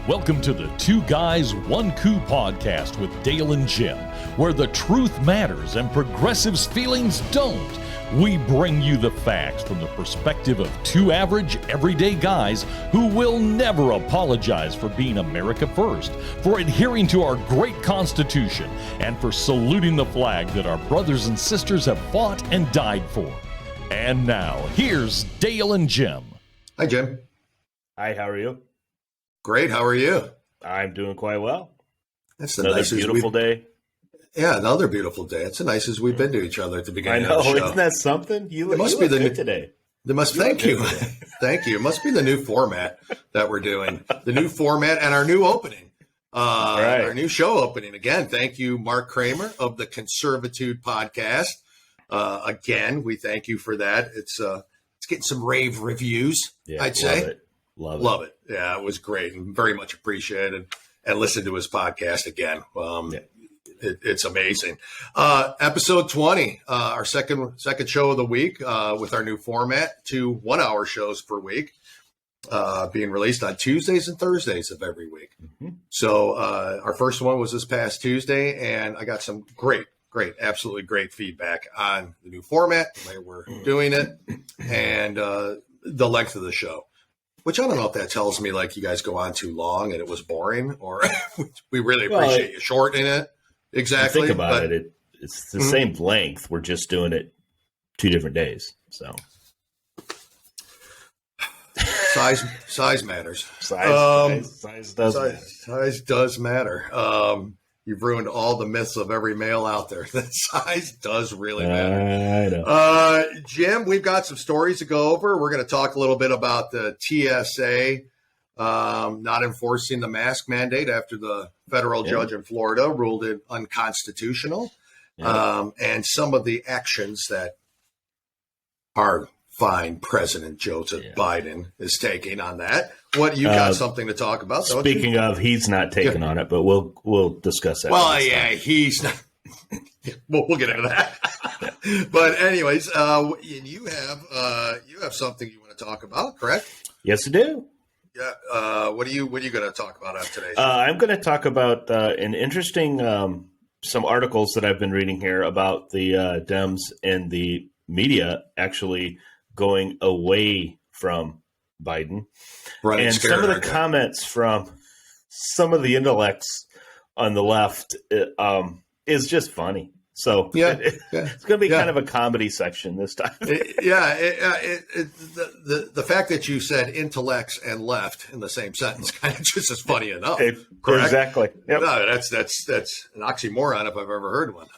Welcome to the Two Guys, One Coup podcast with Dale and Jim, where the truth matters and progressives' feelings don't. We bring you the facts from the perspective of two average, everyday guys who will never apologize for being America first, for adhering to our great Constitution, and for saluting the flag that our brothers and sisters have fought and died for. And now, here's Dale and Jim. Hi, Jim. Hi, how are you? Great. How are you? I'm doing quite well. That's the Another nicest beautiful day. Yeah, another beautiful day. It's the nicest we've been to each other at the beginning I know. of the show. Isn't that something? You must look be good today. Thank you. Thank you. It must be the new format that we're doing. The new format and our new opening. Right. Our new show opening. Again, thank you, Mark Kramer of the Conservitude podcast. Again, we thank you for that. It's getting some rave reviews, Yeah, I'd say. Love it. Yeah, it was great and very much appreciated. And listen to his podcast again. It's amazing. Episode 20, our second show of the week with our new format, 2 1-hour shows per week, being released on Tuesdays and Thursdays of every week. Mm-hmm. So our first one was this past Tuesday, and I got some great, absolutely great feedback on the new format, the way we're doing it, and the length of the show. Which I don't know if that tells me like you guys go on too long and it was boring, or we really appreciate you shortening it. Exactly. Think about it. It's the same length. We're just doing it 2 different days. So size matters. Size does matter. Size does matter. You've ruined all the myths of every male out there. That size does really matter. I know. Jim, we've got some stories to go over. We're going to talk a little bit about the TSA not enforcing the mask mandate after the federal judge in Florida ruled it unconstitutional, and some of the actions that our fine President Joseph Biden is taking on that. What you got something to talk about? Speaking of, he's not taking on it, but we'll discuss that. Well, yeah, he's not. We'll get into that. But anyways, you have something you want to talk about, correct? Yes, I do. Yeah. What are you going to talk about on today? I'm going to talk about an interesting some articles that I've been reading here about the Dems and the media actually going away from Biden. Right, and some of the comments from some of the intellects on the left is just funny. So it's going to be kind of a comedy section this time. The fact that you said intellects and left in the same sentence kind of just is funny enough. Correct? Exactly. Yep. No, that's an oxymoron if I've ever heard one.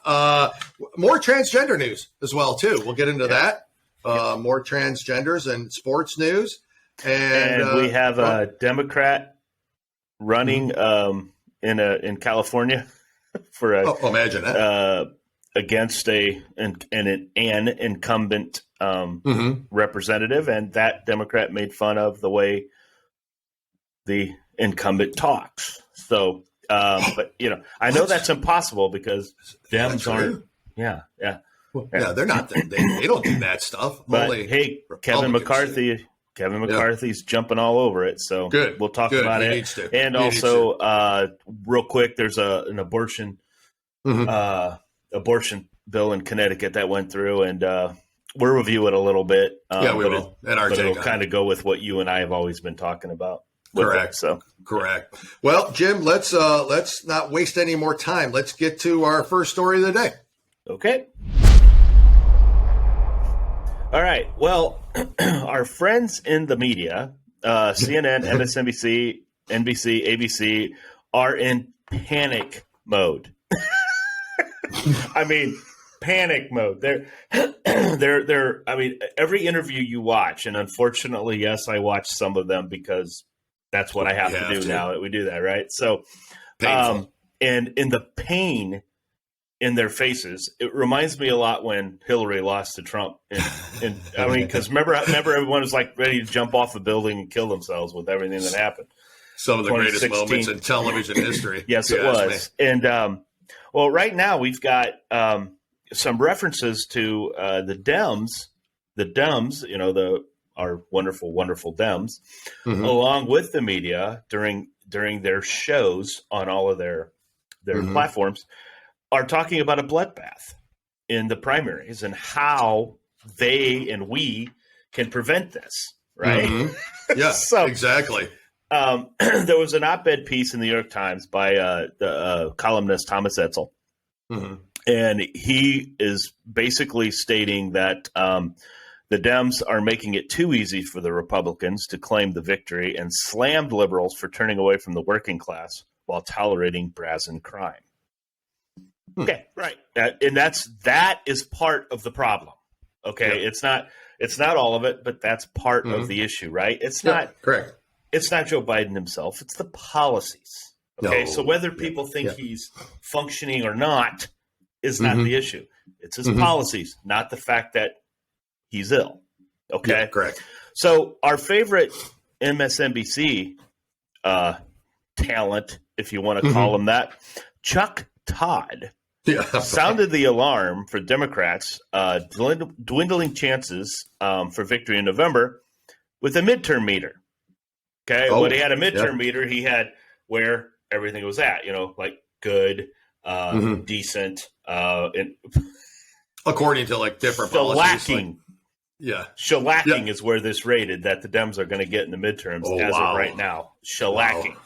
More transgender news as well too. We'll get into that. More transgenders and sports news. And we have a Democrat running in California for imagine that. Against an incumbent representative, and that Democrat made fun of the way the incumbent talks. So, but I know that's impossible because Dems aren't. Yeah, they're not. They don't do that stuff. But only hey, Kevin McCarthy's jumping all over it. So we'll talk about it. And also, real quick, there's an abortion bill in Connecticut that went through, and we'll review it a little bit. We will. It'll kind of go with what you and I have always been talking about. Correct. Correct. Well, Jim, let's not waste any more time. Let's get to our first story of the day. Okay. All right. Well, our friends in the media, CNN, MSNBC, NBC, ABC, are in panic mode. I mean, panic mode. They're. I mean, every interview you watch, and unfortunately, yes, I watch some of them because that's what I have to do now that we do that, right? So, and in the pain in their faces, it reminds me a lot when Hillary lost to Trump. And I mean, because remember, everyone was like ready to jump off a building and kill themselves with everything that happened. Some of the greatest moments in television history. Yes, it was. And well, right now we've got some references to the Dems, our wonderful, wonderful Dems, along with the media during during their shows on all of their platforms are talking about a bloodbath in the primaries and how they and we can prevent this, right? Yeah, So, exactly. There was an op-ed piece in the New York Times by the columnist Thomas Etzel, and he is basically stating that the Dems are making it too easy for the Republicans to claim the victory and slammed liberals for turning away from the working class while tolerating brazen crime. Okay, right, and that is part of the problem. Okay, it's not all of it, but that's part of the issue, right? It's not correct. It's not Joe Biden himself; it's the policies. Okay, so whether people think he's functioning or not is not the issue. It's his policies, not the fact that he's ill. Okay, correct. So our favorite MSNBC talent, if you want to call him that, Chuck Todd, sounded the alarm for Democrats, dwindling chances for victory in November with a midterm meter. Okay, when he had a midterm meter, he had where everything was at, like good, decent, and according to like different policies. Shellacking is where this rated that the Dems are going to get in the midterms of right now. Shellacking.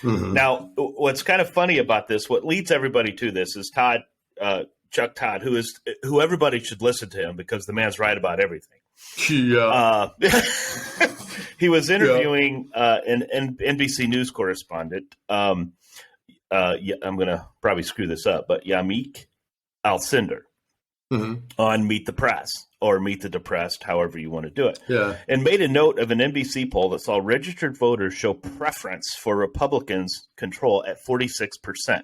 Now, what's kind of funny about this, what leads everybody to this is Chuck Todd, who everybody should listen to him because the man's right about everything. He was interviewing an NBC News correspondent. I'm going to probably screw this up, but Yamik Alcindor on Meet the Press or Meet the Depressed, however you want to do it. And made a note of an NBC poll that saw registered voters show preference for Republicans' control at 46%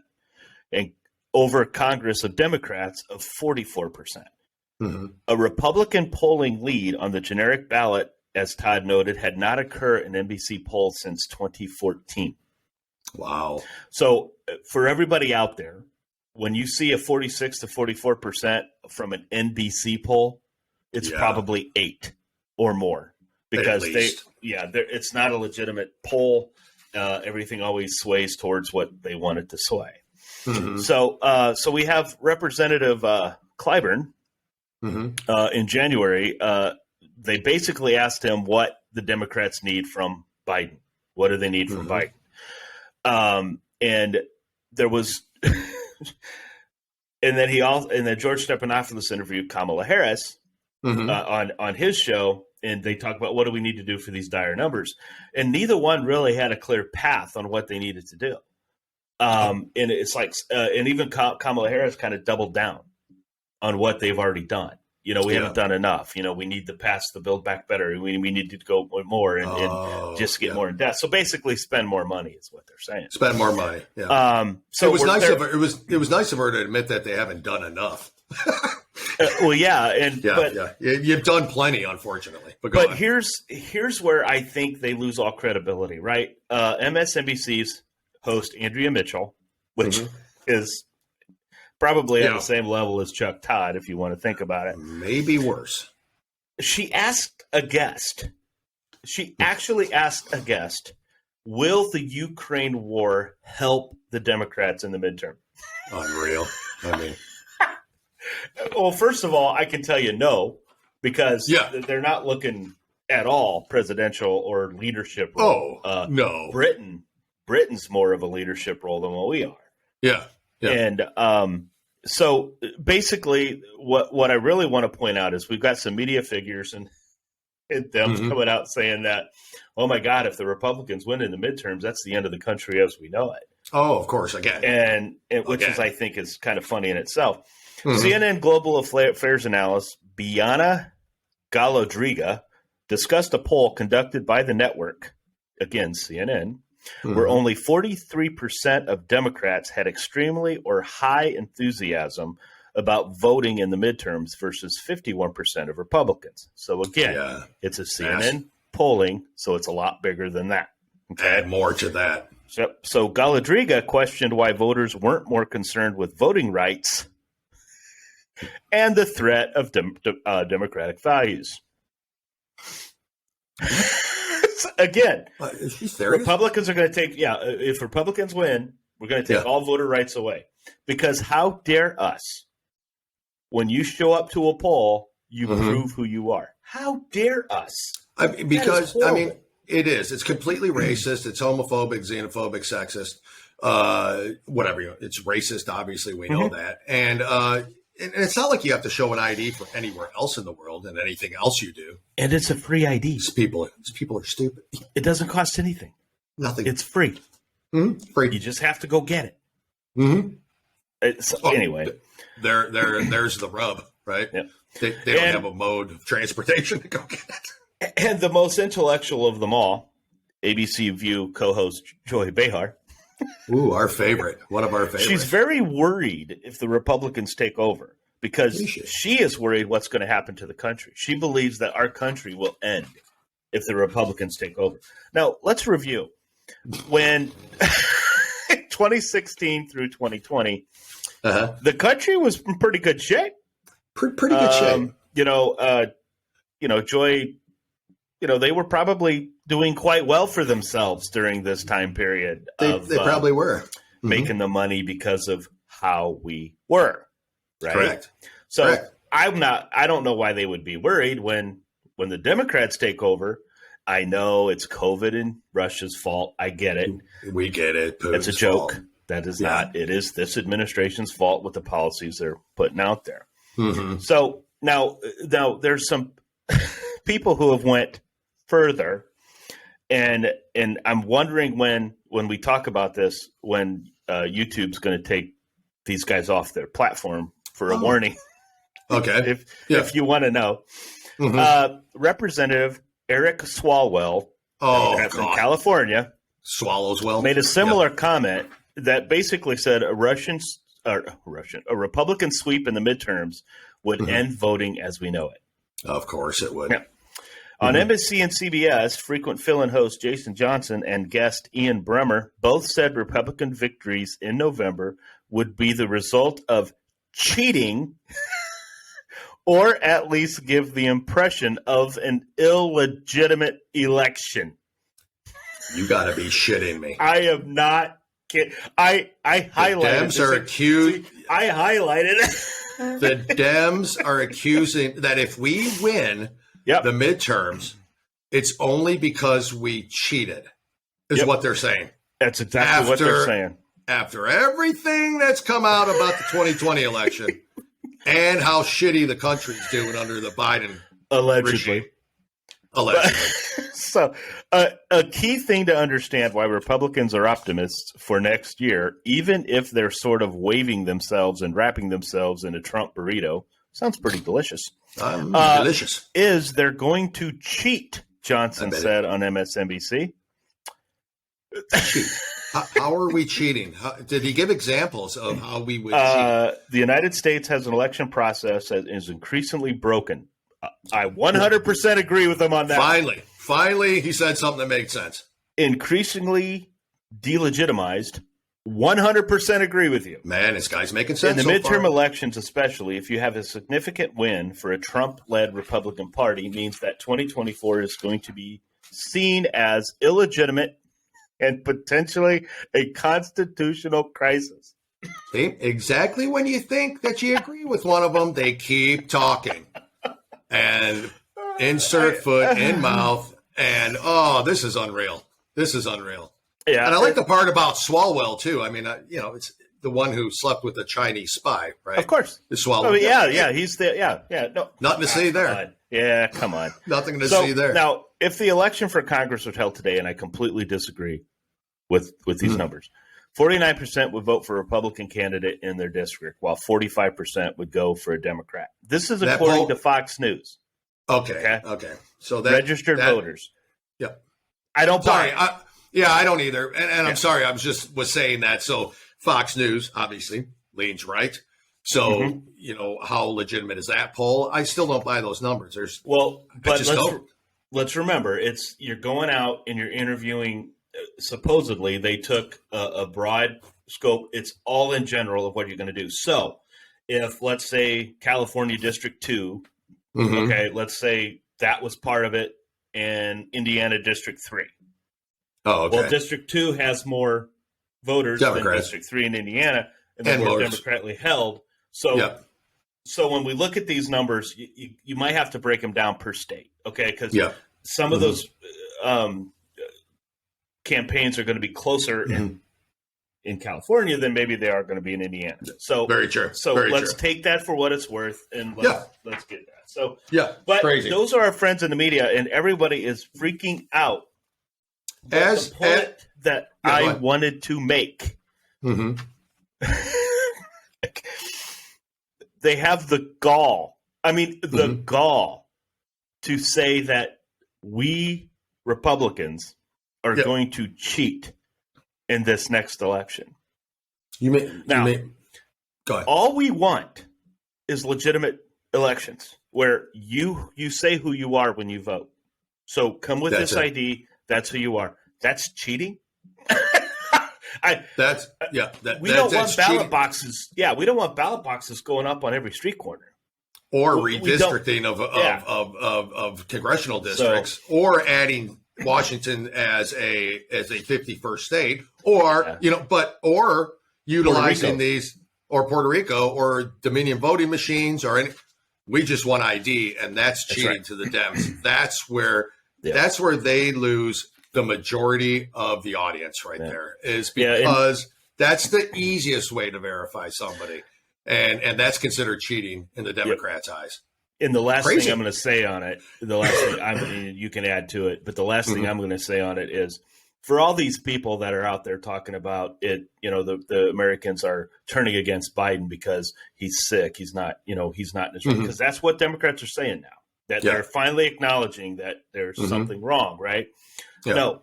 and over Congress of Democrats of 44%. A Republican polling lead on the generic ballot, as Todd noted, had not occurred in NBC polls since 2014. Wow. So for everybody out there, when you see a 46 to 44% from an NBC poll, it's probably 8 or more because it's not a legitimate poll. Everything always sways towards what they want it to sway. So we have Representative Clyburn in January. They basically asked him what the Democrats need from Biden. What do they need from Biden? And there was, and then George Stephanopoulos interviewed Kamala Harris on his show, and they talk about what do we need to do for these dire numbers, and neither one really had a clear path on what they needed to do. And it's like, and even Kamala Harris kind of doubled down on what they've already done. We haven't done enough. We need to pass the Build Back Better. We need to go more and just get more in debt. So basically, spend more money is what they're saying. Spend more money. Yeah. So it was nice of her. It was nice of her to admit that they haven't done enough. You've done plenty, unfortunately. But here's where I think they lose all credibility. Right? MSNBC's host Andrea Mitchell, which is probably at the same level as Chuck Todd, if you want to think about it. Maybe worse. She asked a guest. She actually asked a guest, will the Ukraine war help the Democrats in the midterm? Unreal. I mean. Well, first of all, I can tell you no, because they're not looking at all presidential or leadership role. No. Britain's more of a leadership role than what we are. Yeah. And so basically what I really want to point out is we've got some media figures and them coming out saying that, oh my God, if the Republicans win in the midterms, that's the end of the country as we know it. Oh, of course, again. Which is, I think, is kind of funny in itself. CNN Global Affairs analyst Biana Galodriga discussed a poll conducted by the network, again, CNN, where only 43% of Democrats had extremely or high enthusiasm about voting in the midterms versus 51% of Republicans. So again, it's a CNN polling, so it's a lot bigger than that. Okay? Add more to that. So Galadriga questioned why voters weren't more concerned with voting rights and the threat of democratic values. Again, is she serious? Republicans are going to take, if Republicans win, we're going to take all voter rights away. Because how dare us, when you show up to a poll, you prove who you are. How dare us? Because, it is. It's completely racist. It's homophobic, xenophobic, sexist, whatever. It's racist, obviously. We know that. And it's not like you have to show an ID for anywhere else in the world and anything else you do. And it's a free ID. These people are stupid. It doesn't cost anything. Nothing. It's free. Free. You just have to go get it. Anyway. There's the rub, right? Yep. They don't have a mode of transportation to go get it. And the most intellectual of them all, ABC View co-host Joy Behar. Ooh, our favorite. One of our favorites. She's very worried if the Republicans take over because she is worried what's going to happen to the country. She believes that our country will end if the Republicans take over. Now, let's review. When 2016 through 2020, the country was in pretty good shape. Pretty good shape. Joy, they were probably doing quite well for themselves during this time period. They probably were making the money because of how we were. Right. Correct. So Correct. I don't know why they would be worried when the Democrats take over. I know it's COVID and Russia's fault. I get it. We get it. It's a joke. That is not. It is this administration's fault with the policies they're putting out there. So now there's some people who have went further, and I'm wondering when we talk about this, when YouTube's going to take these guys off their platform for a warning. Okay. If you want to know, Representative Eric Swalwell from California, Swallowswell, made a similar comment that basically said a Republican sweep in the midterms would end voting as we know it. Of course it would. Yeah. On NBC and CBS, frequent fill-in host Jason Johnson and guest Ian Bremmer both said Republican victories in November would be the result of cheating or at least give the impression of an illegitimate election. You got to be shitting me. I am not kidding. I highlighted Dems are accused. I highlighted it. The Dems are accusing that if we win the midterms, it's only because we cheated, is what they're saying. That's exactly what they're saying. After everything that's come out about the 2020 election and how shitty the country's doing under the Biden regime. Allegedly. So a key thing to understand why Republicans are optimists for next year, even if they're sort of waving themselves and wrapping themselves in a Trump burrito, sounds pretty delicious. Delicious. Is they're going to cheat, Johnson said on MSNBC. Cheat. How are we cheating? Did he give examples of how we would cheat? The United States has an election process that is increasingly broken. I 100% agree with him on that. Finally, he said something that made sense. Increasingly delegitimized. 100% agree with you. Man, this guy's making sense. In the midterm elections, especially, if you have a significant win for a Trump-led Republican Party, means that 2024 is going to be seen as illegitimate and potentially a constitutional crisis. See, exactly when you think that you agree with one of them, they keep talking. And insert foot in mouth. And, this is unreal. This is unreal. Yeah. And I like the part about Swalwell, too. I mean, it's the one who slept with a Chinese spy, right? Of course. Swalwell. Oh, yeah. He's the, No. Nothing to see there. Yeah, come on. Nothing to see there. Now, if the election for Congress was held today, and I completely disagree with these numbers, 49% would vote for a Republican candidate in their district, while 45% would go for a Democrat. This is according to Fox News. Okay. So that registered voters. Yep. I don't buy it. I don't either. And I'm sorry. I was saying that. So Fox News obviously leans right. So, how legitimate is that poll? I still don't buy those numbers. Let's remember, you're going out and you're interviewing. Supposedly, they took a broad scope. It's all in general of what you're going to do. So, if let's say California District 2, okay, let's say that was part of it. and Indiana District 3. Oh, okay. Well, District 2 has more voters than District 3 in Indiana, and they're more democratically held. So, so when we look at these numbers, you might have to break them down per state, okay? Because some of those campaigns are going to be closer in California than maybe they are going to be in Indiana. So very true. So let's take that for what it's worth, and let's get that. So but crazy. Those are our friends in the media, and everybody is freaking out. As the point that I wanted to make, they have the gall. I mean, the gall to say that we Republicans are going to cheat in this next election. Go ahead. All we want is legitimate elections where you say who you are when you vote. So come with this ID. That's who you are. That's cheating. We don't want ballot boxes. Yeah, we don't want ballot boxes going up on every street corner. Or redistricting of congressional districts, or adding Washington as a 51st state, or or utilizing these, or Puerto Rico, or Dominion voting machines, or any. We just want ID, and that's cheating to the Dems. That's where they lose the majority of the audience right there, is because that's the easiest way to verify somebody. And that's considered cheating in the Democrats' eyes. And the last thing I'm going to say on it, you can add to it, but the last thing I'm going to say on it is, for all these people that are out there talking about it, the Americans are turning against Biden because he's sick. He's not in his room, because that's what Democrats are saying now, that they're finally acknowledging that there's something wrong, right? Yeah. No,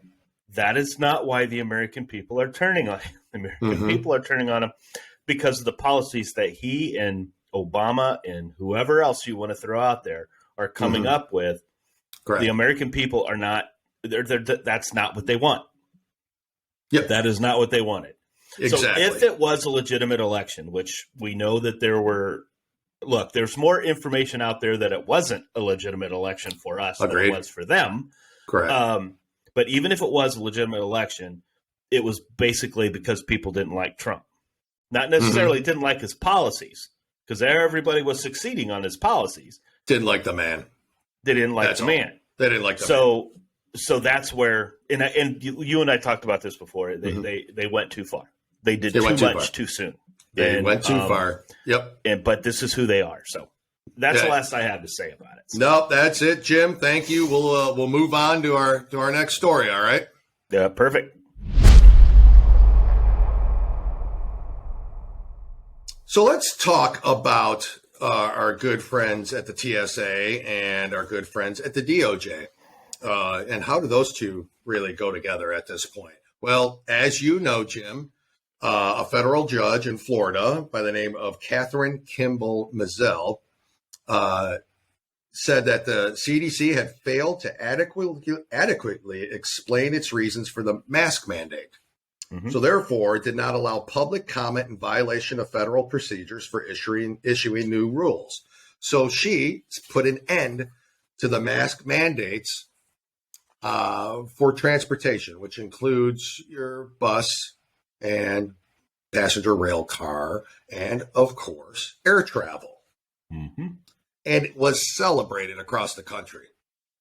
that is not why the American people are turning on him. The American people are turning on him because of the policies that he and Obama and whoever else you want to throw out there are coming up with. Correct. The American people are not. That's not what they want. Yep. That is not what they wanted. Exactly. So if it was a legitimate election, which we know that there's more information out there that it wasn't a legitimate election for us than it was for them. Correct. But even if it was a legitimate election, it was basically because people didn't like Trump. Not necessarily didn't like his policies, because everybody was succeeding on his policies. Didn't like the man. They didn't like the man. They didn't like the man. So that's where, and you and I talked about this before. They went too far. They did too much too soon. They went too far. Yep. But this is who they are. So that's the last I have to say about it. So. No, that's it, Jim. Thank you. We'll move on to our next story. All right. Yeah. Perfect. So let's talk about our good friends at the TSA and our good friends at the DOJ. And how do those two really go together at this point? Well, as you know, Jim, a federal judge in Florida by the name of Catherine Kimball Mizell said that the CDC had failed to adequately explain its reasons for the mask mandate. So therefore, it did not allow public comment in violation of federal procedures for issuing new rules. So she put an end to the mask mandates for transportation, which includes your bus and passenger rail car, and of course, air travel. And it was celebrated across the country.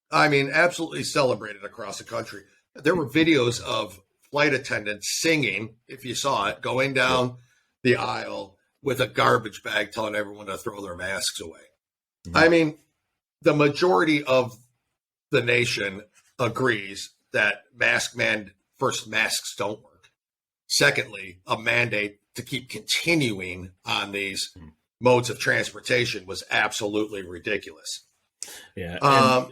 I mean, absolutely celebrated across the country. There were videos of flight attendants singing, if you saw it, going down the aisle with a garbage bag telling everyone to throw their masks away. I mean, the majority of the nation agrees that first, masks don't work. Secondly, a mandate to keep continuing on these modes of transportation was absolutely ridiculous. Yeah. Go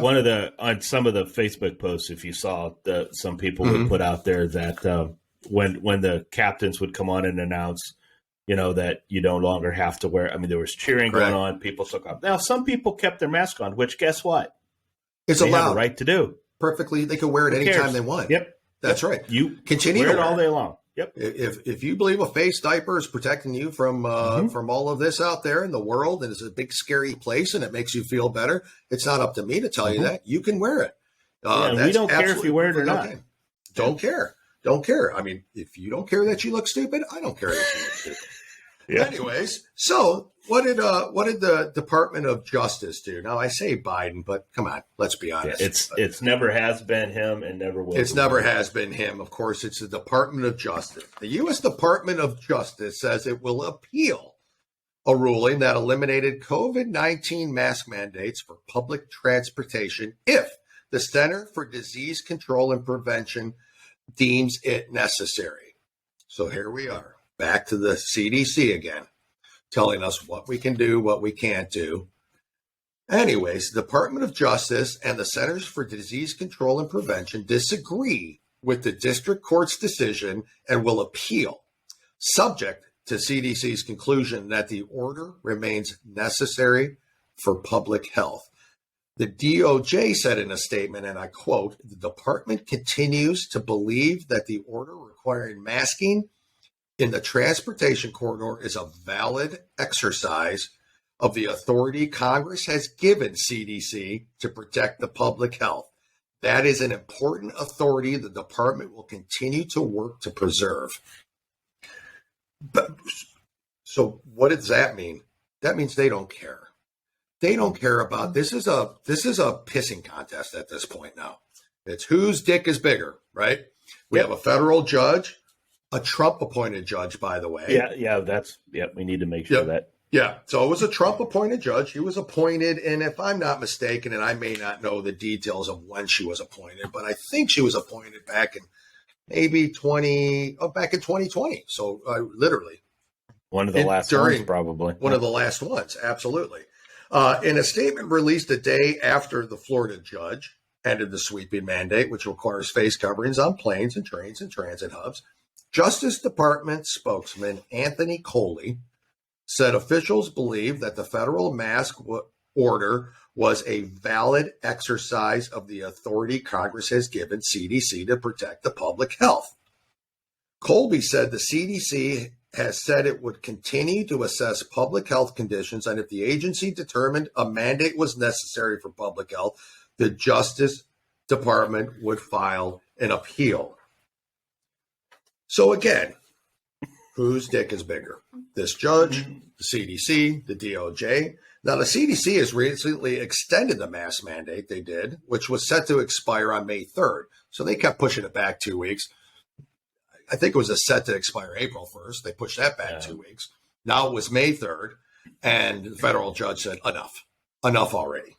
ahead. On some of the Facebook posts, if you saw, some people would put out there that when the captains would come on and announce, that you no longer have to wear. I mean, there was cheering going on. People took off. Now, some people kept their mask on, which guess what? It's they allowed. Have a right to do. Perfectly. They can wear it anytime they want. Yep. That's right. You continue wear to it all day long. Yep. If you believe a face diaper is protecting you from all of this out there in the world, and it's a big scary place, and it makes you feel better, it's not up to me to tell you that. You can wear it. And we don't care if you wear it or not. Okay. Don't care. Don't care. I mean, if you don't care that you look stupid, I don't care that you look stupid. Yeah. Anyways, so what did the Department of Justice do? Now I say Biden, but come on, let's be honest. It's never has been him and never will. It's never has been him. Of course, it's the Department of Justice. The U.S. Department of Justice says it will appeal a ruling that eliminated COVID-19 mask mandates for public transportation if the Center for Disease Control and Prevention deems it necessary. So here we are, back to the CDC again, telling us what we can do, what we can't do. Anyways, the Department of Justice and the Centers for Disease Control and Prevention disagree with the district court's decision and will appeal, subject to CDC's conclusion that the order remains necessary for public health. The DOJ said in a statement, and I quote, "The department continues to believe that the order requiring masking in the transportation corridor is a valid exercise of the authority Congress has given CDC to protect the public health. That is an important authority the department will continue to work to preserve." But, so what does that mean? That means they don't care. They don't care about this is a pissing contest at this point now. It's whose dick is bigger, right? We have a federal judge, a Trump appointed judge, by the way. We need to make sure that. Yeah. So it was a Trump appointed judge. He was appointed, and if I'm not mistaken, and I may not know the details of when she was appointed, but I think she was appointed back in maybe 2020. So literally one of the last ones, probably. One of the last ones. Absolutely. In a statement released a day after the Florida judge ended the sweeping mandate, which requires face coverings on planes and trains and transit hubs, Justice Department spokesman Anthony Coley said officials believe that the federal mask order was a valid exercise of the authority Congress has given CDC to protect the public health. Colby said the CDC has said it would continue to assess public health conditions, and if the agency determined a mandate was necessary for public health, the Justice Department would file an appeal. So again, whose dick is bigger? This judge, the CDC, the DOJ? Now, the CDC has recently extended the mask mandate they did, which was set to expire on May 3rd. So they kept pushing it back 2 weeks. I think it was set to expire April 1st. They pushed that back 2 weeks. Now it was May 3rd, and the federal judge said, enough already.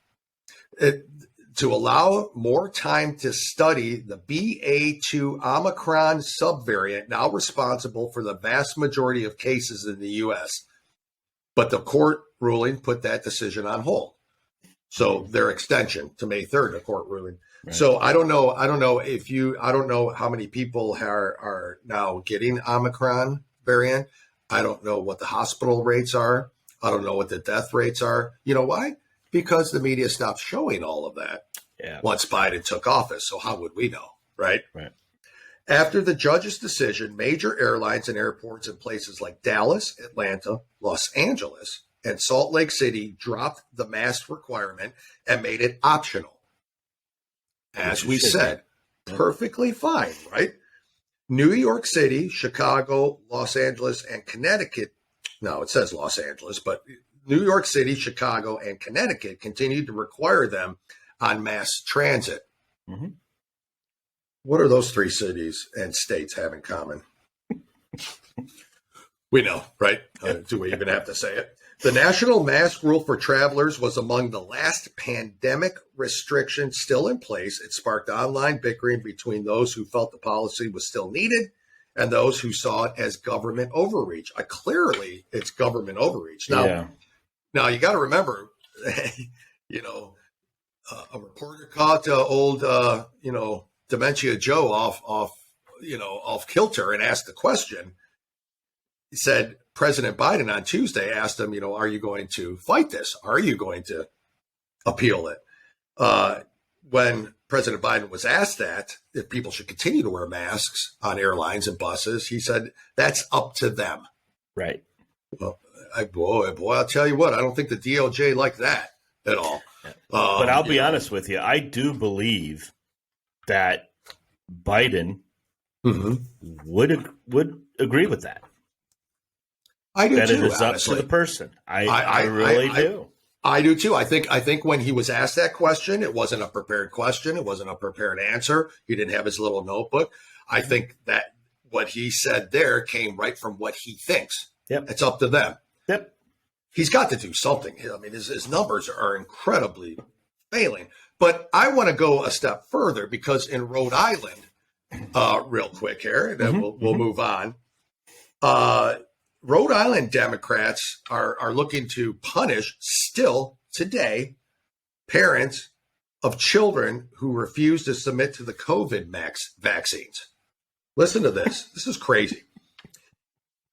To allow more time to study the BA2 Omicron subvariant, now responsible for the vast majority of cases in the U.S. But the court ruling put that decision on hold. So their extension to May 3rd, the court ruling. Right. So I don't know how many people are now getting Omicron variant. I don't know what the hospital rates are. I don't know what the death rates are. You know why? Because the media stopped showing all of that once Biden took office. So how would we know, right? Right. After the judge's decision, major airlines and airports in places like Dallas, Atlanta, Los Angeles, and Salt Lake City dropped the mask requirement and made it optional. As we said, perfectly fine, right? New York City, Chicago, Los Angeles, and Connecticut. No, it says Los Angeles, but New York City, Chicago, and Connecticut continued to require them on mass transit. Mm-hmm. What are those three cities and states have in common? We know, right? Do we even have to say it? The national mask rule for travelers was among the last pandemic restrictions still in place. It sparked online bickering between those who felt the policy was still needed and those who saw it as government overreach. Clearly, it's government overreach. Now you got to remember, a reporter caught old, Dementia Joe off kilter and asked the question. He said, President Biden on Tuesday asked him, are you going to fight this? Are you going to appeal it? When President Biden was asked that if people should continue to wear masks on airlines and buses, he said that's up to them. Right. Well, boy, I'll tell you what, I don't think the DOJ liked that at all. Yeah. But I'll be honest with you. I do believe that Biden would agree with that. I do that too. It is honestly. up to the person. I really do. I do too. I think when he was asked that question, it wasn't a prepared question. It wasn't a prepared answer. He didn't have his little notebook. I think that what he said there came right from what he thinks. Yep. It's up to them. Yep. He's got to do something. I mean, his numbers are incredibly failing. But I want to go a step further because in Rhode Island, real quick here, and then we'll move on. Rhode Island Democrats are looking to punish still today parents of children who refuse to submit to the COVID vaccines. Listen to this. This is crazy.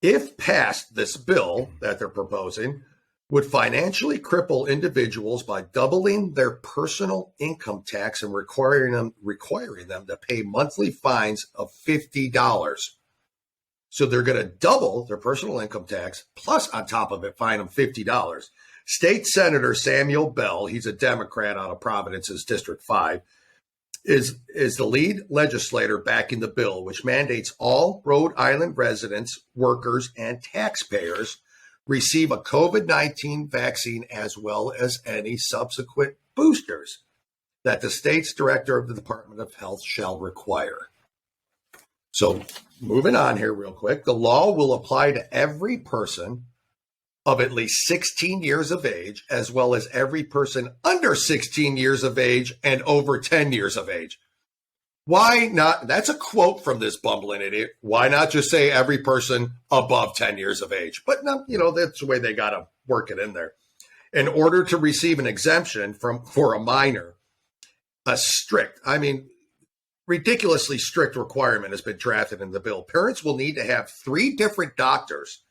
If passed, this bill that they're proposing would financially cripple individuals by doubling their personal income tax and requiring them to pay monthly fines of $50. So they're going to double their personal income tax, plus on top of it, fine them $50. State Senator Samuel Bell, he's a Democrat out of Providence's District 5, is the lead legislator backing the bill, which mandates all Rhode Island residents, workers, and taxpayers receive a COVID-19 vaccine as well as any subsequent boosters that the state's director of the Department of Health shall require. So moving on here real quick, the law will apply to every person of at least 16 years of age, as well as every person under 16 years of age and over 10 years of age. Why not? That's a quote from this bumbling idiot. Why not just say every person above 10 years of age? But no, that's the way they got to work it in there. In order to receive an exemption for a minor, ridiculously strict requirement has been drafted in the bill. Parents will need to have 3 different doctors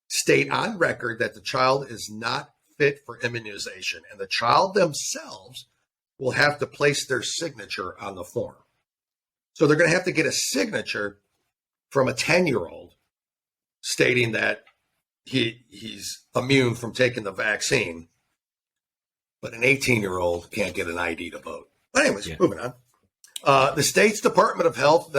state on record that the child is not fit for immunization, and the child themselves will have to place their signature on the form. So they're going to have to get a signature from a 10-year-old stating that he's immune from taking the vaccine, but an 18-year-old can't get an ID to vote. But anyways, moving on. The state's Department of Health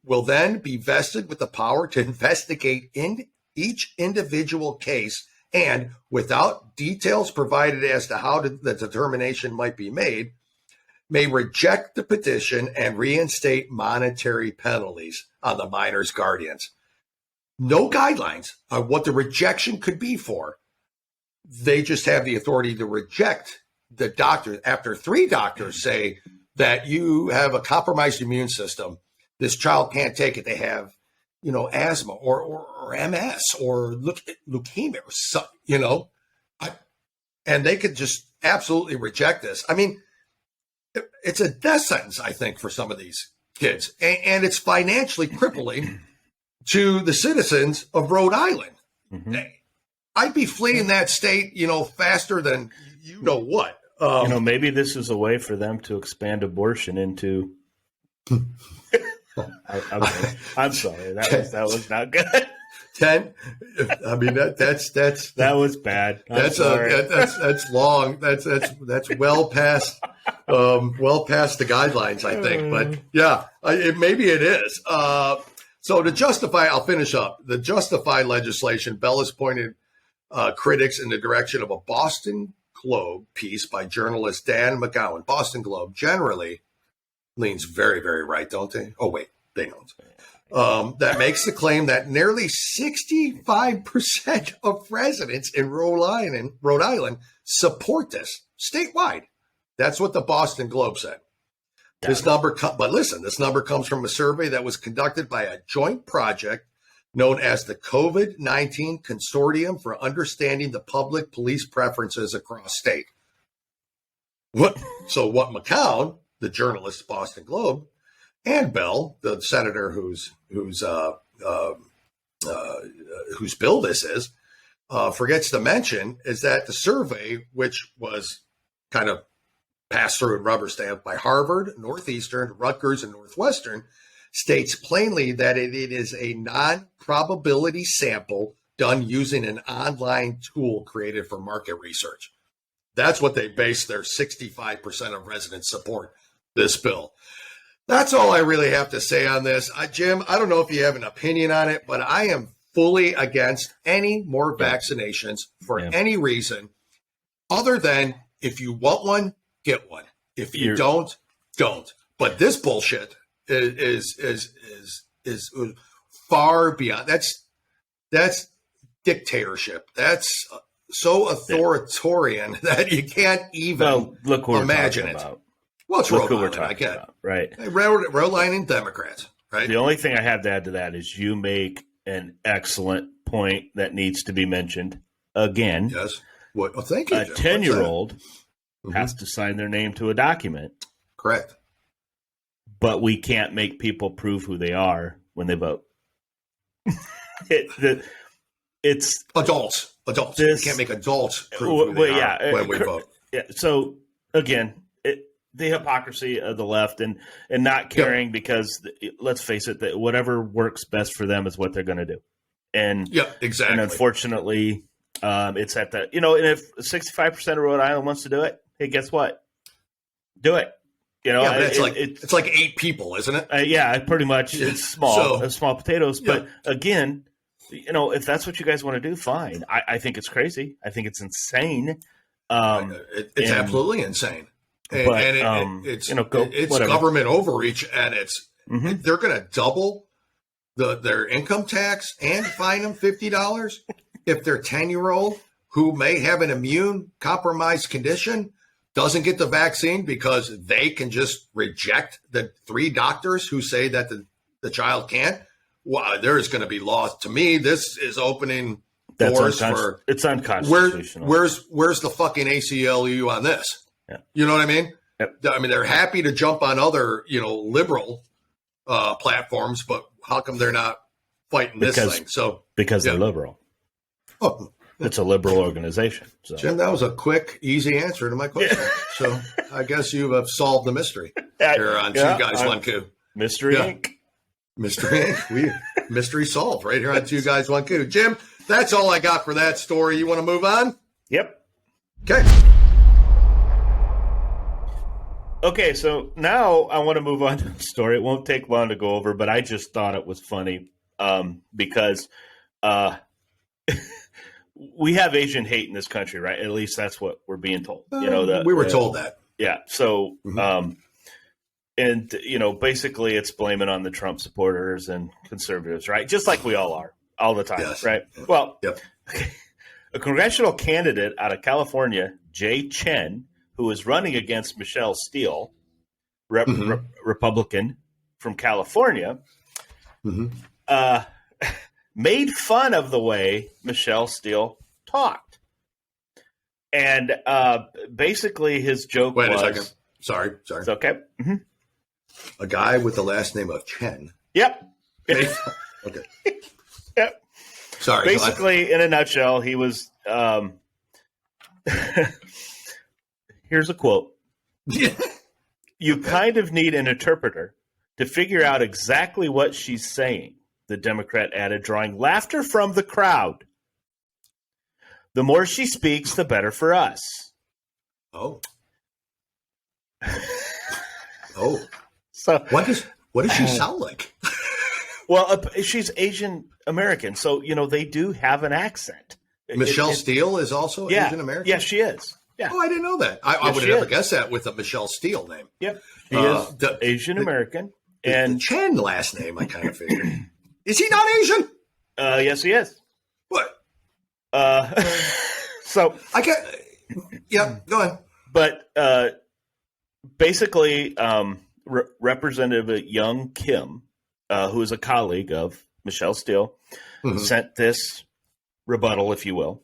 will then be vested with the power to investigate in each individual case and, without details provided as to how the determination might be made, may reject the petition and reinstate monetary penalties on the minor's guardians. No guidelines on what the rejection could be for. They just have the authority to reject the doctor. After 3 doctors say that you have a compromised immune system, this child can't take it. They have, asthma or MS or leukemia or something, and they could just absolutely reject this. I mean, it's a death sentence, I think, for some of these kids, and it's financially crippling to the citizens of Rhode Island. Mm-hmm. I'd be fleeing that state, faster than what. Maybe this is a way for them to expand abortion into. I'm sorry, that was not good. 10. I mean that's that was bad. That's long. That's well past the guidelines, I think. But yeah, maybe it is. So to justify, I'll finish up. The justify legislation, Bell has pointed critics in the direction of a Boston Globe piece by journalist Dan McGowan. Boston Globe generally leans very, very right, don't they? Oh, wait, they don't. That makes the claim that nearly 65% of residents in Rhode Island support this statewide. That's what the Boston Globe said. This number comes from a survey that was conducted by a joint project known as the COVID-19 Consortium for Understanding the Public Police Preferences Across State. What McCown, the journalist, Boston Globe, and Bell, the senator whose bill this is, forgets to mention is that the survey, which was kind of passed through and rubber stamped by Harvard, Northeastern, Rutgers, and Northwestern, states plainly that it is a non-probability sample done using an online tool created for market research. That's what they base their 65% of residents support this bill. That's all I really have to say on this. Jim, I don't know if you have an opinion on it, but I am fully against any more vaccinations for any reason other than if you want one, get one. If you don't. But this bullshit is far beyond. That's dictatorship. That's so authoritarian that you can't even imagine it. Well, it's Rhode Island, I get it. Right. Rhode Island Democrats, right? The only thing I have to add to that is you make an excellent point that needs to be mentioned again. Yes. What? Oh, thank you, A Jim. 10-year-old has to sign their name to a document. Correct. But we can't make people prove who they are when they vote. It's adults. We can't make adults prove who they are when we vote. Yeah. So again, the hypocrisy of the left and not caring because let's face it, that whatever works best for them is what they're going to do. And exactly. And unfortunately, it's at that. And if 65% of Rhode Island wants to do it, hey, guess what? Do it. But it's like 8 people, isn't it? Pretty much. It's small, small potatoes. Yeah. But again, if that's what you guys want to do, fine. I think it's crazy. I think it's insane. It's absolutely insane. It's government overreach at its. They're going to double their income tax and fine them $50 if their 10-year-old who may have an immune compromised condition doesn't get the vaccine because they can just reject the 3 doctors who say that the child can't. Well, there is going to be laws. To me, this is opening doors for. It's unconstitutional. Where's the fucking ACLU on this? Yeah. You know what I mean? Yep. I mean, they're happy to jump on other, liberal platforms, but how come they're not fighting this thing? Because they're liberal. Oh. It's a liberal organization. So. Jim, that was a quick, easy answer to my question. So I guess you have solved the mystery here on Two Guys, One Coup. Mystery Inc. Mystery Inc. Mystery solved right here on Two Guys, One Coup. Jim, that's all I got for that story. You want to move on? Yep. Okay, so now I want to move on to the story. It won't take long to go over, but I just thought it was funny because we have Asian hate in this country, right? At least that's what we're being told. We were told that. Yeah. So, basically it's blaming on the Trump supporters and conservatives, right? Just like we all are all the time, right? Well, a congressional candidate out of California, Jay Chen, who is running against Michelle Steele, Republican from California, made fun of the way Michelle Steele talked. And basically his joke was... Wait a second. Sorry. It's okay. A guy with the last name of Chen. Yep. Okay. Yep. Sorry. Basically, in a nutshell, he was... Here's a quote. You kind of need an interpreter to figure out exactly what she's saying, the Democrat added, drawing laughter from the crowd. The more she speaks, the better for us. Oh. So what does she sound like? Well, she's Asian American, so they do have an accent. Michelle Steele is also Asian American? Yeah, she is. Yeah. Oh, I didn't know that. I would have never guessed that with a Michelle Steele name. Yep. She is Asian American. And the Chen last name, I kind of figured. Is he not Asian? Yes, he is. What? So I can't. Yeah, go ahead. But basically, Representative Young Kim, who is a colleague of Michelle Steele, sent this rebuttal, if you will.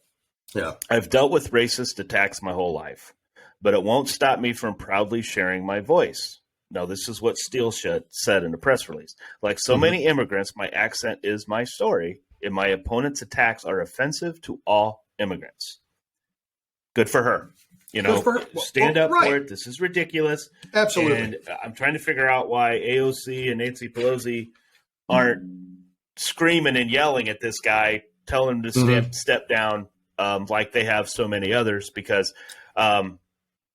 Yeah. I've dealt with racist attacks my whole life, but it won't stop me from proudly sharing my voice. Now, this is what Steele said in a press release. Like so many immigrants, my accent is my story, and my opponent's attacks are offensive to all immigrants. Good for her. stand up for it. This is ridiculous. Absolutely. And I'm trying to figure out why AOC and Nancy Pelosi aren't screaming and yelling at this guy, telling him to step down like they have so many others, because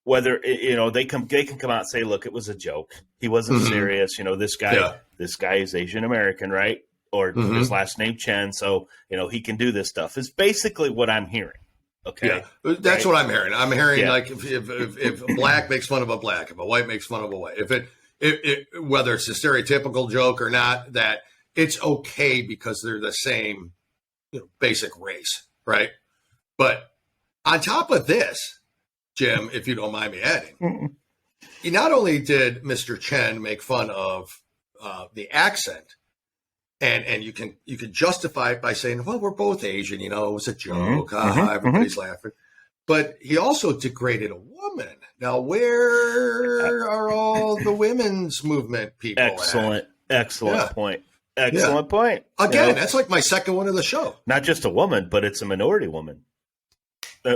whether they can come out and say, look, it was a joke. He wasn't serious. This guy is Asian American, right? Or his last name Chen, so he can do this stuff. Is basically what I'm hearing. Okay, that's what I'm hearing. I'm hearing like if a black makes fun of a black, if a white makes fun of a white, if whether it's a stereotypical joke or not, that it's okay because they're the same basic race, right? But on top of this, Jim, if you don't mind me adding, not only did Mr. Chen make fun of the accent. And you can justify it by saying, well, we're both Asian, it was a joke, everybody's laughing. But he also degraded a woman. Now, where are all the women's movement people Excellent point. Point. Again, that's like my second one of the show. Not just a woman, but it's a minority woman.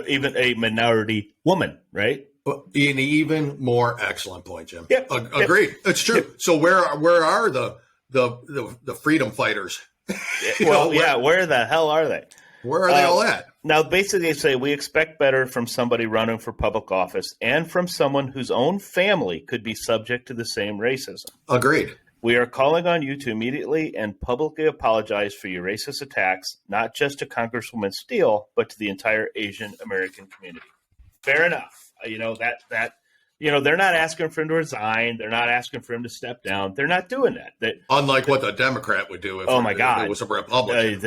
Even a minority woman, right? An even more excellent point, Jim. Yep. Agreed. It's true. Yep. So where are the freedom fighters? Where the hell are they? Where are they all at? Now, basically, they say we expect better from somebody running for public office and from someone whose own family could be subject to the same racism. Agreed. We are calling on you to immediately and publicly apologize for your racist attacks, not just to Congresswoman Steele, but to the entire Asian American community. Fair enough. They're not asking for him to resign. They're not asking for him to step down. They're not doing that. Unlike what the Democrat would do if it was a Republican.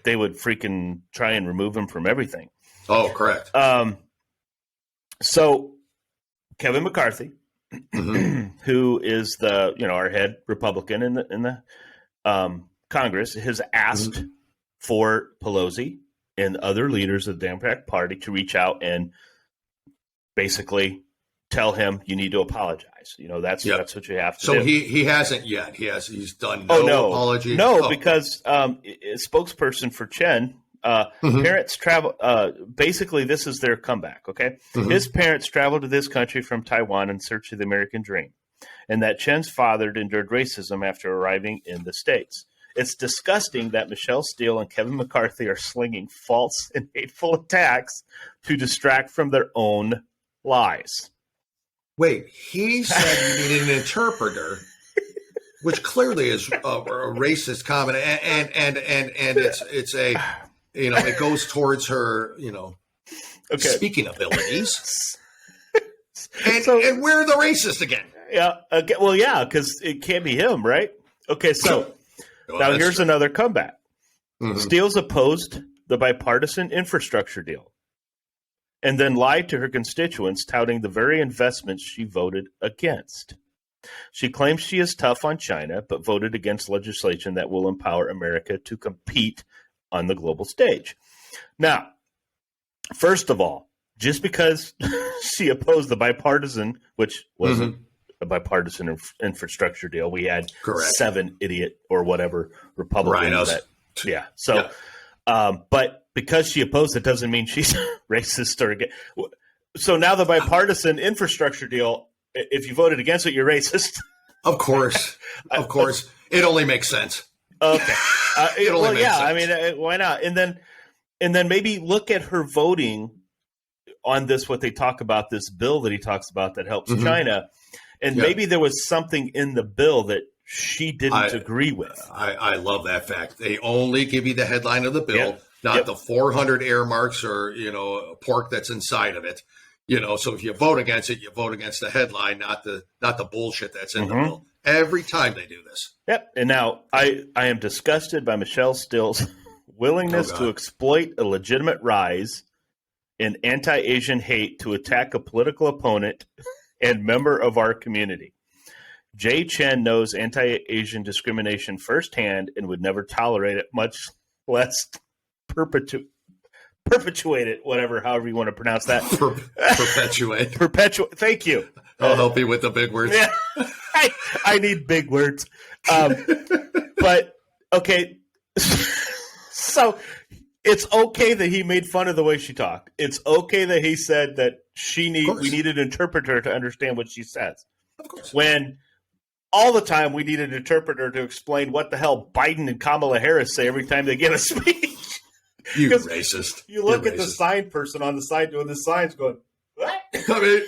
They would freaking try and remove him from everything. Oh, correct. So Kevin McCarthy, who is our head Republican in the Congress, has asked for Pelosi and other leaders of the Democratic Party to reach out and basically tell him you need to apologize. That's what you have to do. So he hasn't yet. He's done no apology. No, because a spokesperson for Chen, parents travel. Basically, this is their comeback. Okay, his parents traveled to this country from Taiwan in search of the American dream, and that Chen's father endured racism after arriving in the States. It's disgusting that Michelle Steele and Kevin McCarthy are slinging false and hateful attacks to distract from their own lies. Wait, he said you needed an interpreter, which clearly is a racist comment, and it's a it goes towards her speaking abilities. And we're the racist again. Yeah. Well, yeah, because it can't be him, right? Okay, so now here's another comeback. Steele's opposed the bipartisan infrastructure deal, and then lied to her constituents, touting the very investments she voted against. She claims she is tough on China, but voted against legislation that will empower America to compete on the global stage. Now, first of all, just because she opposed the bipartisan, which wasn't a bipartisan infrastructure deal, we had 7 idiot or whatever Republicans. But because she opposed it doesn't mean she's racist or against. So now the bipartisan infrastructure deal, if you voted against it, you're racist. Of course. It only makes sense. Okay. It only makes sense. I mean, why not? And then maybe look at her voting on this, what they talk about, this bill that he talks about that helps China. And maybe there was something in the bill that she didn't agree with. I love that fact. They only give you the headline of the bill, not the 400 earmarks or, pork that's inside of it. So if you vote against it, you vote against the headline, not the bullshit that's in the bill. Every time they do this. Yep. And now I am disgusted by Michelle Steele's willingness to exploit a legitimate rise in anti-Asian hate to attack a political opponent and member of our community. Jay Chen knows anti-Asian discrimination firsthand and would never tolerate it, much less perpetuate it, however you want to pronounce that. Perpetuate. Thank you. I'll help you with the big words. Yeah, I need big words. But, okay, so it's okay that he made fun of the way she talked. It's okay that he said that we need an interpreter to understand what she says. Of course. When all the time we need an interpreter to explain what the hell Biden and Kamala Harris say every time they give a speech. You racist. You look at the sign person on the side doing the signs going, what? I mean,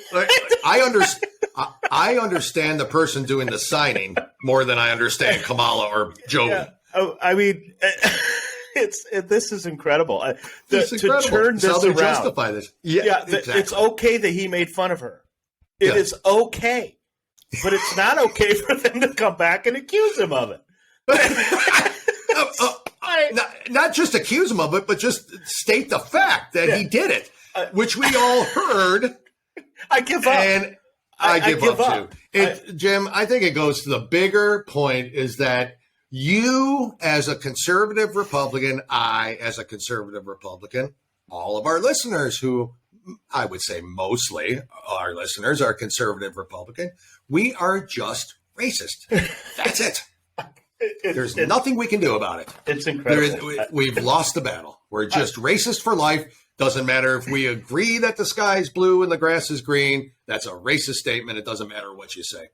I understand the person doing the signing more than I understand Kamala or Joe. Yeah. Oh, I mean, this is incredible. It's incredible. To turn this how they around. Justify this. Yeah, exactly. It's okay that he made fun of her. It is okay. But it's not okay for them to come back and accuse him of it. Not just accuse him of it, but just state the fact that he did it, which we all heard. I give up. And I give up too. Jim, I think it goes to the bigger point is that you as a conservative Republican, I as a conservative Republican, all of our listeners who I would say mostly our listeners are conservative Republican, we are just racist. That's it. There's nothing we can do about it. It's incredible. We've lost the battle. We're just racist for life. Doesn't matter if we agree that the sky is blue and the grass is green. That's a racist statement. It doesn't matter what you say.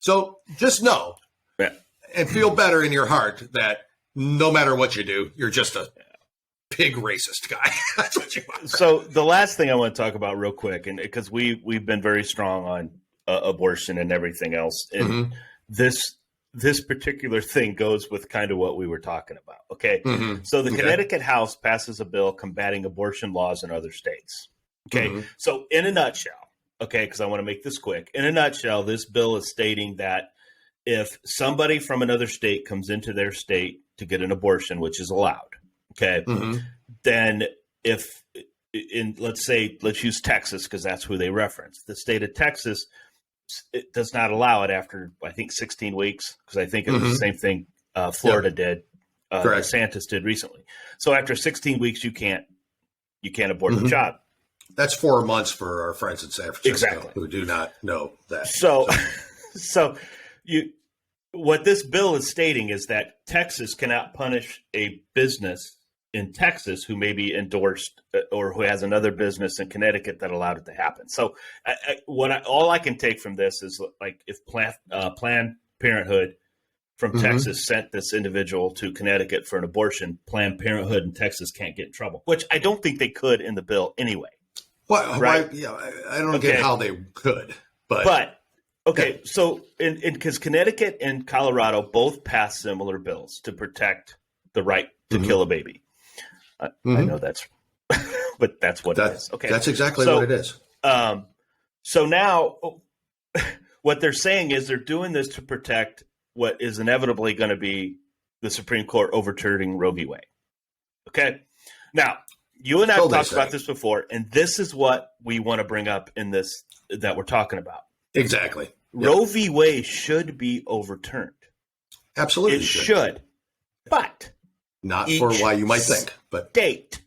So just know and feel better in your heart that no matter what you do, you're just a pig racist guy. That's what you are. So the last thing I want to talk about real quick, and because we've been very strong on abortion and everything else, and this particular thing goes with kind of what we were talking about. Okay. So the Connecticut House passes a bill combating abortion laws in other states. Okay. So in a nutshell, because I want to make this quick. In a nutshell, this bill is stating that if somebody from another state comes into their state to get an abortion, which is allowed, then let's use Texas because that's who they reference. The state of Texas, it does not allow it after, I think, 16 weeks, because I think it was the same thing Florida did, DeSantis did recently. So after 16 weeks, you can't abort the child. That's 4 months for our friends in San Francisco who do not know that. So what this bill is stating is that Texas cannot punish a business in Texas who may be endorsed or who has another business in Connecticut that allowed it to happen. So all I can take from this is like if Planned Parenthood from Texas sent this individual to Connecticut for an abortion, Planned Parenthood in Texas can't get in trouble, which I don't think they could in the bill anyway. Well, right? I don't get how they could, but so because Connecticut and Colorado both passed similar bills to protect the right to kill a baby. I know that's, but that's what it is. Okay, that's exactly what it is. So now, what they're saying is they're doing this to protect what is inevitably going to be the Supreme Court overturning Roe v. Wade. Okay, now you and I have talked about this before, and this is what we want to bring up in this that we're talking about. Exactly, Roe v. Wade should be overturned. Absolutely, it should, but. Not for why you might think, but state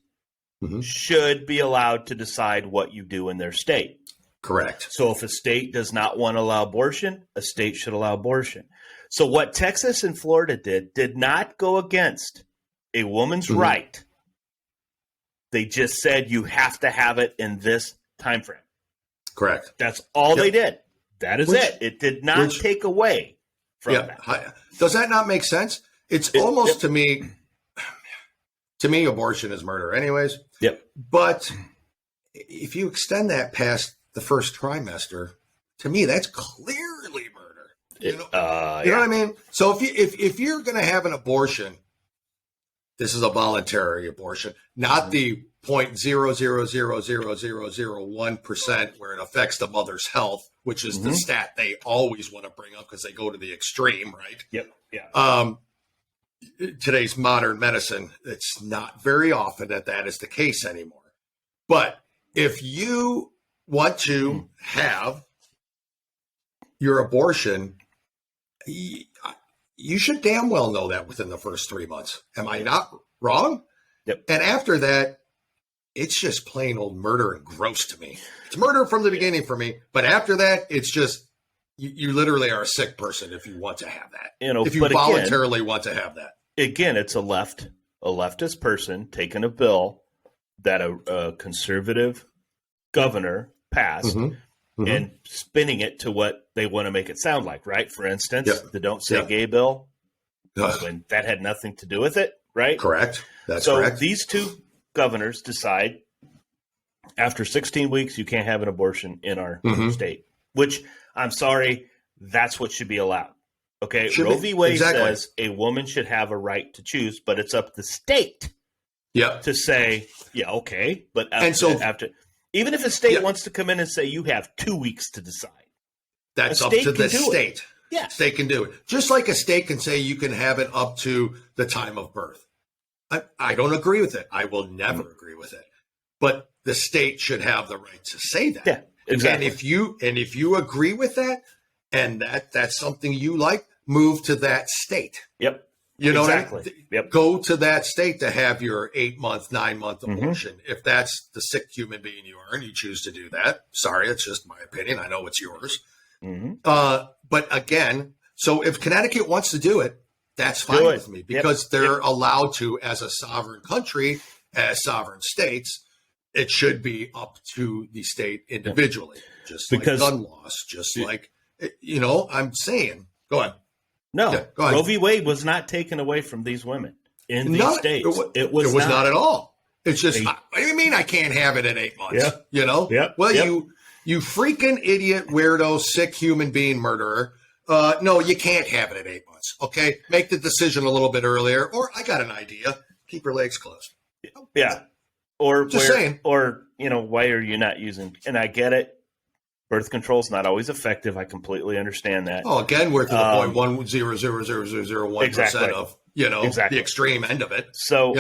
should be allowed to decide what you do in their state. Correct. So if a state does not want to allow abortion, a state should allow abortion. So what Texas and Florida did not go against a woman's right. They just said you have to have it in this time frame. Correct. That's all they did. That is it. It did not take away from that. Does that not make sense? It's almost to me. To me, abortion is murder anyways. Yep. But if you extend that past the first trimester, to me, that's clearly murder. You know what I mean? So if you're going to have an abortion, this is a voluntary abortion, not the 0.0000001% where it affects the mother's health, which is the stat they always want to bring up because they go to the extreme, right? Yep. Yeah. Today's modern medicine, it's not very often that is the case anymore. But if you want to have your abortion, you should damn well know that within the first 3 months. Am I not wrong? Yep. And after that, it's just plain old murder and gross to me. It's murder from the beginning for me. But after that, it's just you literally are a sick person if you want to have that. If you voluntarily want to have that. Again, it's a leftist person taking a bill that a conservative governor past and spinning it to what they want to make it sound like, right? For instance, the Don't Say Gay bill, when that had nothing to do with it, right? Correct. That's so correct. These two governors decide after 16 weeks, you can't have an abortion in our state, which I'm sorry, that's what should be allowed. Okay. Roe v. Wade says a woman should have a right to choose, but it's up to the state to say, okay. But after, even if a state wants to come in and say you have 2 weeks to decide, that's up to the state. Yeah. State can do it. Just like a state can say you can have it up to the time of birth. I don't agree with it. I will never agree with it. But the state should have the right to say that. Yeah, exactly. And if you agree with that, and that's something you like, move to that state. Yep. You know exactly. what I mean? Yep. Go to that state to have your 8-month, 9-month abortion. If that's the sick human being you are and you choose to do that, sorry, it's just my opinion. I know it's yours. But again, so if Connecticut wants to do it, that's fine with me because they're allowed to as a sovereign country, as sovereign states. It should be up to the state individually, just because, like gun laws, just like, I'm saying. Go ahead. No, go ahead. Roe v. Wade was not taken away from these women in these states. It was not at all. It's just, what do you mean I can't have it in 8 months? Well, you freaking idiot, weirdo, sick human being murderer. No, you can't have it at 8 months. Okay. Make the decision a little bit earlier, or I got an idea. Keep your legs closed. Yeah. Or just saying. Or, why are you not using, and I get it. Birth control is not always effective. I completely understand that. Oh, again, we're to the 0.1000001% of, the extreme end of it. So,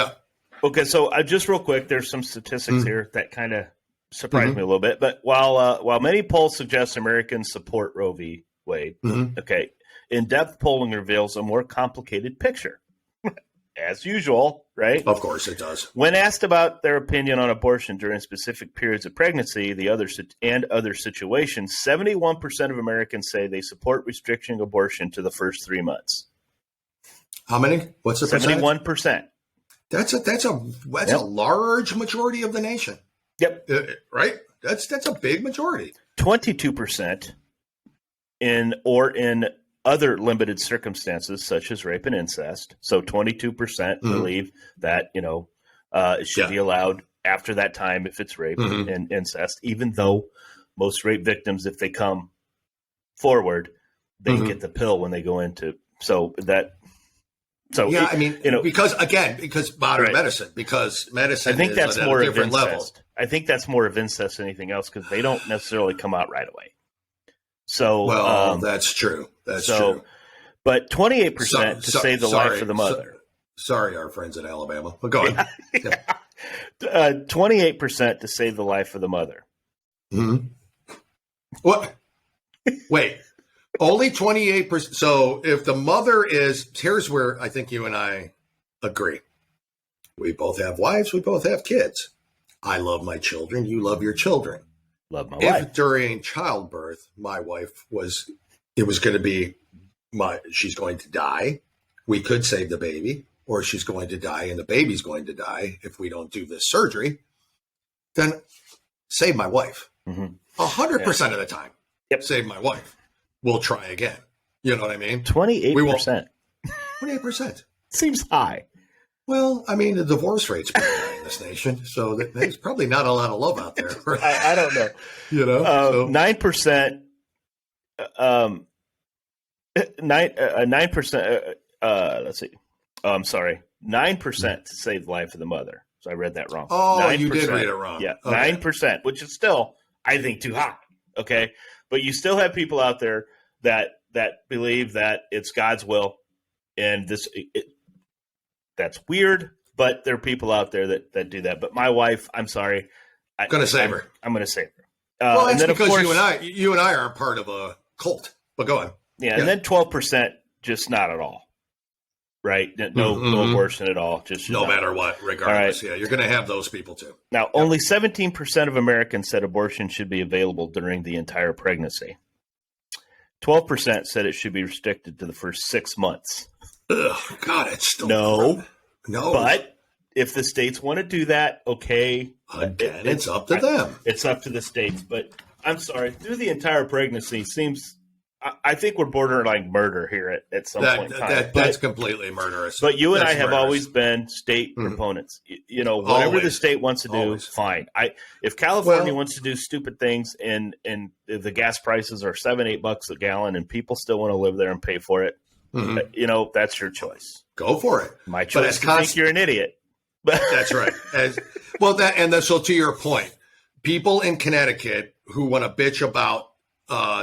okay. So just real quick, there's some statistics here that kind of surprised me a little bit, but while many polls suggest Americans support Roe v. Wade, okay, in-depth polling reveals a more complicated picture. As usual, right? Of course it does. When asked about their opinion on abortion during specific periods of pregnancy, and other situations, 71% of Americans say they support restricting abortion to the first 3 months. How many? What's the 71%. That's a large majority of the nation. Yep. Right? That's a big majority. 22% in other limited circumstances, such as rape and incest. So 22% believe that, it should be allowed after that time if it's rape and incest, even though most rape victims, if they come forward, they get the pill when they go into. Because modern medicine, because medicine I think is that's more a different level. I think that's more of incest than anything else because they don't necessarily come out right away. So, that's true. That's true. But 28% to save the life of the mother. Sorry, our friends in Alabama. But go ahead. 28% to save the life of the mother. What? Wait. Only 28%. So if the mother here's where I think you and I agree. We both have wives. We both have kids. I love my children. You love your children. Love my wife. If during childbirth, my wife she's going to die, we could save the baby, or she's going to die and the baby's going to die if we don't do this surgery, then save my wife. 100% of the time. Yep. Save my wife. We'll try again. You know what I mean? 28%. 28%. Seems high. Well, I mean, the divorce rate's pretty high in this nation, so there's probably not a lot of love out there. I don't know. 9%. 9%. Let's see. I'm sorry. 9% to save the life of the mother. So I read that wrong. Oh, 9%. You did read it wrong. Yeah, okay. 9%, which is still, I think, too high. Okay, but you still have people out there that believe that it's God's will, and that's weird. But there are people out there that do that. But my wife, I'm sorry, I'm going to save her. I'm going to save her. Well, that's because you and I aren't part of a cult. But go on. Yeah, and then 12% just not at all. Right? No abortion at all. Just no matter what, regardless. Right. Yeah, you're going to have those people too. Now, only 17% of Americans said abortion should be available during the entire pregnancy. 12% said it should be restricted to the first 6 months. Ugh, God, it's still no. No. But if the states want to do that, okay. Again, it's up to them. It's up to the states. But I'm sorry, through the entire pregnancy seems, I think we're borderline murder here at some point in time. That's completely murderous. But you and That's I have murderous. always been state proponents. Whatever the state wants to do, fine. If California wants to do stupid things and the gas prices are $7-8 a gallon and people still want to live there and pay for it, that's your choice. Go for it. My choice is to think you're an idiot. That's right. So to your point, people in Connecticut who want to bitch about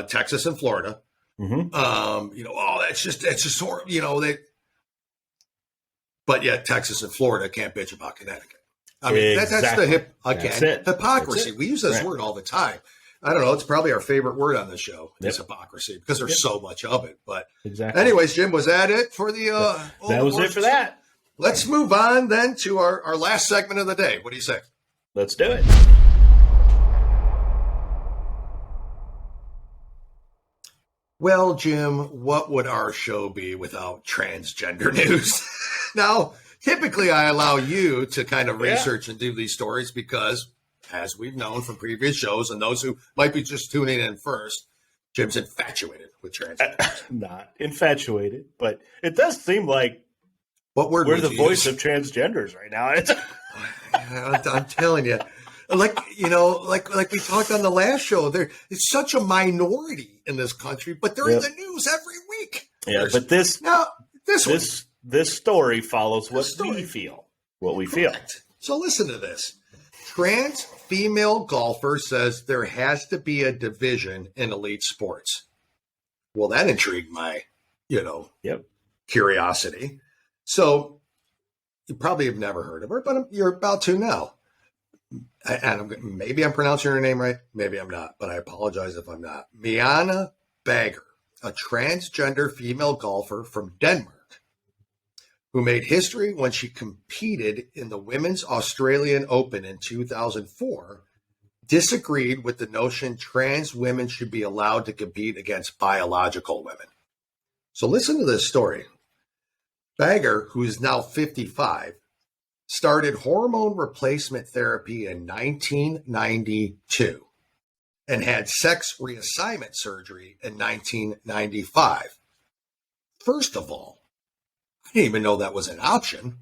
Texas and Florida, that's just horrible, but yet Texas and Florida can't bitch about Connecticut. I mean, exactly. that's the hypocrisy. We use this word all the time. I don't know. It's probably our favorite word on the show. Is hypocrisy, because there's so much of it. But anyways, Jim, was that it for the? That was it for that. Let's move on then to our last segment of the day. What do you say? Let's do it. Well, Jim, what would our show be without transgender news? Now, typically I allow you to kind of research and do these stories because, as we've known from previous shows, and those who might be just tuning in first, Jim's infatuated with transgender. Not infatuated, but it does seem like we're the voice of transgenders right now. I'm telling you. Like we talked on the last show, it's such a minority in this country, but they're in the news every week. Yeah, but this story follows what we feel. So listen to this. Trans female golfer says there has to be a division in elite sports. Well, that intrigued my, curiosity. So you probably have never heard of her, but you're about to now. And maybe I'm pronouncing her name right. Maybe I'm not, but I apologize if I'm not. Miana Bagger, a transgender female golfer from Denmark, who made history when she competed in the Women's Australian Open in 2004, disagreed with the notion trans women should be allowed to compete against biological women. So listen to this story. Bagger, who is now 55, started hormone replacement therapy in 1992 and had sex reassignment surgery in 1995. First of all, I didn't even know that was an option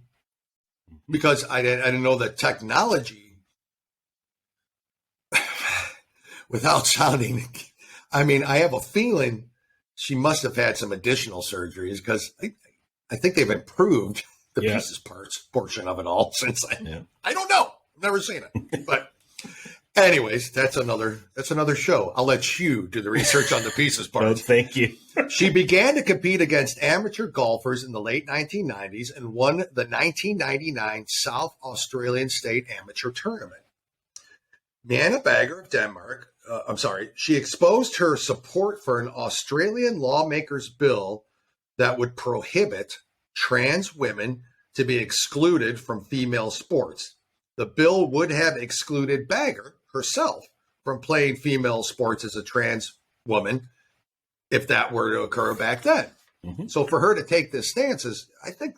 because I didn't know the technology. Without sounding, I have a feeling she must have had some additional surgeries because I think they've improved the pieces parts portion of it all since I don't know. I've never seen it. But anyways, that's another show. I'll let you do the research on the pieces parts. Thank you. She began to compete against amateur golfers in the late 1990s and won the 1999 South Australian State Amateur Tournament. Miana Bagger of Denmark, she exposed her support for an Australian lawmaker's bill that would prohibit trans women to be excluded from female sports. The bill would have excluded Bagger herself from playing female sports as a trans woman if that were to occur back then. Mm-hmm. So for her to take this stance is, I think,